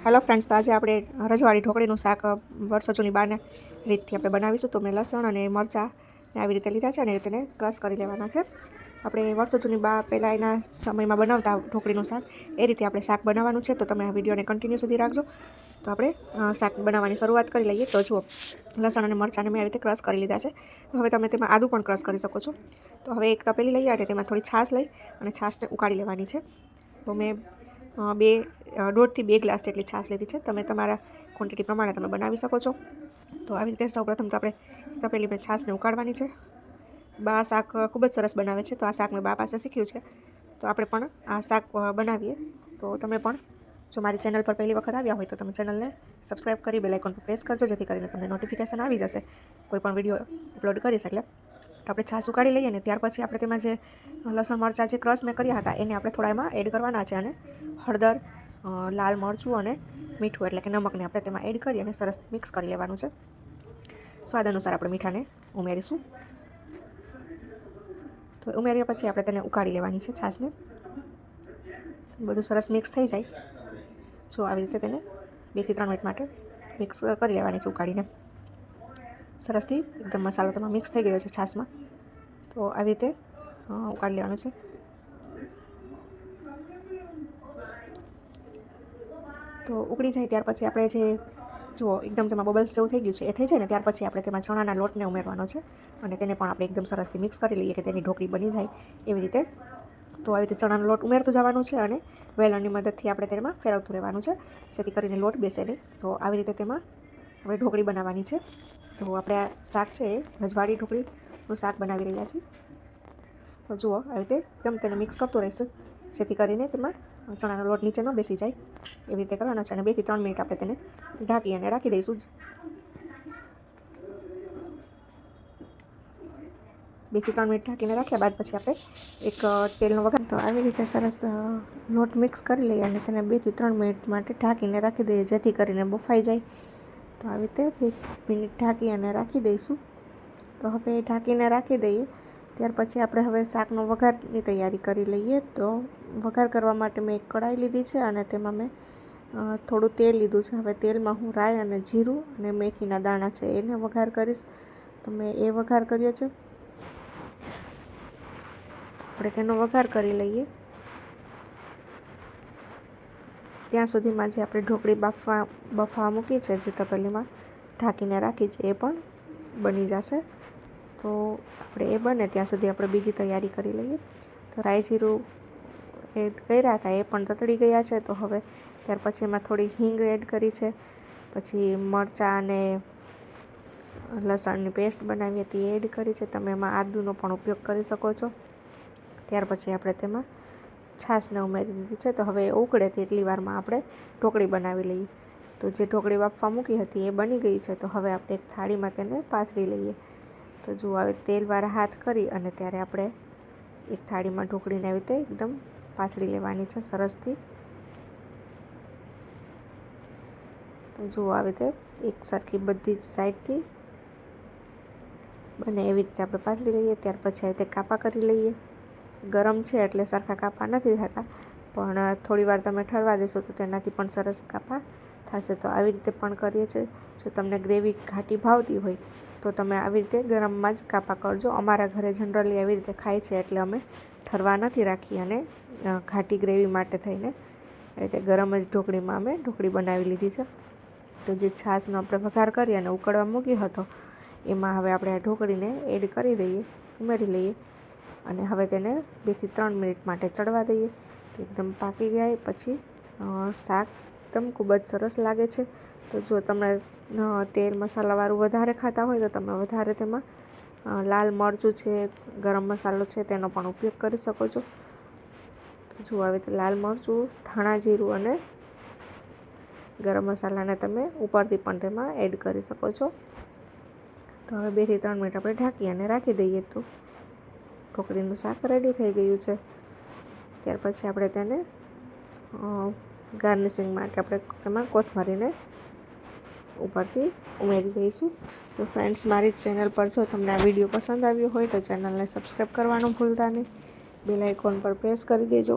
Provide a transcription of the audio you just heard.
Hello friends, તો આજે આપણે રજવાડી ઢોકળીનું શાક વર્ષો જૂની બાને રીતથી આપણે બનાવીશું. તો મેં લસણ અને મરચાં આવી રીતે લીધા છે અને તેને ક્રશ કરી લેવાના છે. આપણે વર્ષો જૂની બા પહેલાં એના સમયમાં બનાવતા ઢોકળીનું શાક, એ રીતે આપણે શાક બનાવવાનું છે. તો તમે આ વિડીયોને કન્ટિન્યુ સુધી રાખજો. તો આપણે શાક બનાવવાની શરૂઆત કરી લઈએ. તો જુઓ, લસણ અને મરચાંને મેં આવી રીતે ક્રશ કરી લીધા છે. તો હવે તમે તેમાં આદું પણ ક્રશ કરી શકો છો. તો હવે એક તપેલી લઈએ અને તેમાં થોડી છાશ લઈ અને છાશને ઉકાળી લેવાની છે. તો મેં 1.5 થી 2 ગ્લાસ જેટલી છાશ લીધી છે. તમે તમારા ક્વોન્ટિટી પ્રમાણે તમે બનાવી શકો છો. તો આવી રીતે સૌપ્રથમ તો આપણે તપેલીમાં છાશને ઉકાળવાની છે. બા શાક ખૂબ જ સરસ બનાવે છે. તો આ શાક મેં બા પાસે શીખ્યું છે. તો આપણે પણ આ શાક બનાવીએ. તો તમે પણ જો મારી ચેનલ પર પહેલી વખત આવ્યા હોય તો તમે ચેનલને સબસ્ક્રાઈબ કરી બેલ આઇકોન પર પ્રેસ કરજો, જેથી કરીને તમને નોટિફિકેશન આવી જશે કોઈ પણ વિડીયો અપલોડ કરીશ એટલે. તો આપણે છાશ ઉકાળી લઈએ ને ત્યાર પછી આપણે તેમાં જે લસણ મરચાં જે ક્રશ મેં કર્યા હતા એને આપણે થોડા એમાં એડ કરવાના છે. અને હળદર, લાલ મરચું અને મીઠું એટલે કે નમકને આપણે તેમાં એડ કરી અને સરસ મિક્સ કરી લેવાનું છે. સ્વાદ અનુસાર આપણે મીઠાને ઉમેરીશું. તો ઉમેર્યા પછી આપણે તેને ઉકાળી લેવાની છે છાશને. બધું સરસ મિક્સ થઈ જાય. જો આવી રીતે તેને 2 થી 3 મિનિટ માટે મિક્સ કરી લેવાની છે ઉકાળીને. સરસથી એકદમ મસાલો તેમાં મિક્સ થઈ ગયો છે છાશમાં. તો આવી રીતે ઉકાળી લેવાનું છે. તો ઉકળી જાય ત્યાર પછી આપણે જે જુઓ એકદમ તેમાં બબલ્સ જેવું થઈ ગયું છે, એ થઈ જાય ને ત્યાર પછી આપણે તેમાં ચણાના લોટને ઉમેરવાનો છે. અને તેને પણ આપણે એકદમ સરસથી મિક્સ કરી લઈએ કે તેની ઢોકળી બની જાય એવી રીતે. તો આવી રીતે ચણાનો લોટ ઉમેરતું જવાનું છે અને વેલણની મદદથી આપણે તેમાં ફેરવતું રહેવાનું છે, જેથી કરીને લોટ બેસે નહીં. તો આવી રીતે તેમાં આપણે ઢોકળી બનાવવાની છે. તો આપણે આ શાક છે એ રજવાડી ઢોકળીનું શાક બનાવી રહ્યા છીએ. તો જુઓ આવી રીતે એકદમ તેને મિક્સ કરતું રહેશે, જેથી કરીને તેમાં ચણાનો લોટ નીચે ન બેસી જાય એવી રીતે કરવાનો છે. અને 2 થી 3 મિનિટ આપણે તેને ઢાંકી અને રાખી દઈશું. 2 થી 3 મિનિટ ઢાંકીને રાખ્યા બાદ પછી આપણે એક તેલનો વઘાર. તો આવી રીતે સરસ લોટ મિક્સ કરી લઈએ અને તેને 2 થી 3 મિનિટ માટે ઢાંકીને રાખી દઈએ, જેથી કરીને બફાઈ જાય. તો આવી રીતે 2 મિનિટ ઢાંકી અને રાખી દઈશું. તો હવે ઢાંકીને રાખી દઈએ. ત્યાર પછી આપણે હવે શાકનો વઘારની તૈયારી કરી લઈએ. તો વઘાર કરવા માટે મેં એક કઢાઈ લીધી છે અને તેમાં મેં થોડું તેલ લીધું છે. હવે તેલમાં હું રાઈ અને જીરું અને મેથીના દાણા છે એને વઘાર કરીશ. તો મેં એ વઘાર કર્યો છે. આપણે તેનો વઘાર કરી લઈએ. ત્યાં સુધીમાં જે આપણે ઢોકળી બફવા મૂકી છે, જે તપેલીમાં ઢાંકીને રાખી છે, એ પણ બની જશે. તો આપણે એ બને ત્યાં સુધી આપણે બીજી તૈયારી કરી લઈએ. તો રાઈ જીરું એડ કર્યા હતા, એ પણ તતડી ગયા છે. તો હવે ત્યાર પછી એમાં થોડી હિંગ એડ કરી છે. પછી મરચાં અને લસણની પેસ્ટ બનાવી હતી એ એડ કરી છે. તમે એમાં આદુનો પણ ઉપયોગ કરી શકો છો. ત્યાર પછી આપણે તેમાં છાશને ઉમેરી દીધી છે. તો હવે ઉકળે તેટલી વારમાં આપણે ઢોકળી બનાવી લઈએ. તો જે ઢોકળી બાફવા મૂકી હતી એ બની ગઈ છે. તો હવે આપણે એક થાળીમાં તેને પાથરી લઈએ. તો જુઓ, હવે તેલવાળા હાથ કરી અને ત્યારે આપણે એક થાળીમાં ઢોકળીને આવી રીતે એકદમ પાથરી લેવાની છે સરસથી. તો જુઓ, આવી રીતે એક સરખી બધી જ સાઈડથી બને એવી રીતે આપણે પાથરી લઈએ. ત્યાર પછી આવી રીતે કાપા કરી લઈએ. ગરમ છે એટલે સરખા કાપા નથી થતા, પણ થોડી વાર તમે ઠરવા દેશો તો તેનાથી પણ સરસ કાપા થશે. તો આવી રીતે પણ કરીએ છીએ. જો તમને ગ્રેવી ઘાટી ભાવતી હોય તો તમે આવી રીતે ગરમમાં જ કાપા કરજો. અમારા ઘરે જનરલી આવી રીતે ખાય છે એટલે અમે ઠરવા નથી રાખી અને ઘાટી ગ્રેવી માટે થઈને આવી રીતે ગરમ જ ઢોકળીમાં અમે ઢોકળી બનાવી લીધી છે. તો જે છાશનો આપણે વઘાર કરી અને ઉકળવા મૂક્યો હતો એમાં હવે આપણે આ ઢોકળીને એડ કરી દઈએ, ઉમેરી લઈએ. અને હવે તેને 2 થી 3 મિનિટ માટે ચડવા દઈએ. તો એકદમ પાકી જાય પછી શાક એકદમ ખૂબ જ સરસ લાગે છે. તો જો તમે તેલ મસાલાવાળું વધારે ખાતા હોય તો તમે વધારે તેમાં લાલ મરચું છે, ગરમ મસાલો છે, તેનો પણ ઉપયોગ કરી શકો છો. તો જુઓ, આવી રીતે લાલ મરચું, ધાણા જીરું અને ગરમ મસાલાને તમે ઉપરથી પણ તેમાં એડ કરી શકો છો. તો હવે 2 થી 3 મિનિટ આપણે ઢાંકી અને રાખી દઈએ. તો ઢોકળીનું શાક રેડી થઈ ગયું છે. ત્યાર પછી આપણે તેને ગાર્નિશિંગ માટે આપણે તેમાં કોથમરીને ઉપરથી ઉમેરી દઈશું. તો ફ્રેન્ડ્સ, મારી ચેનલ પર જો તમને આ વિડીયો પસંદ આવ્યો હોય તો ચેનલને સબસ્ક્રાઈબ કરવાનું ભૂલતા નહીં. બેલ આઇકોન પર પ્રેસ કરી દેજો.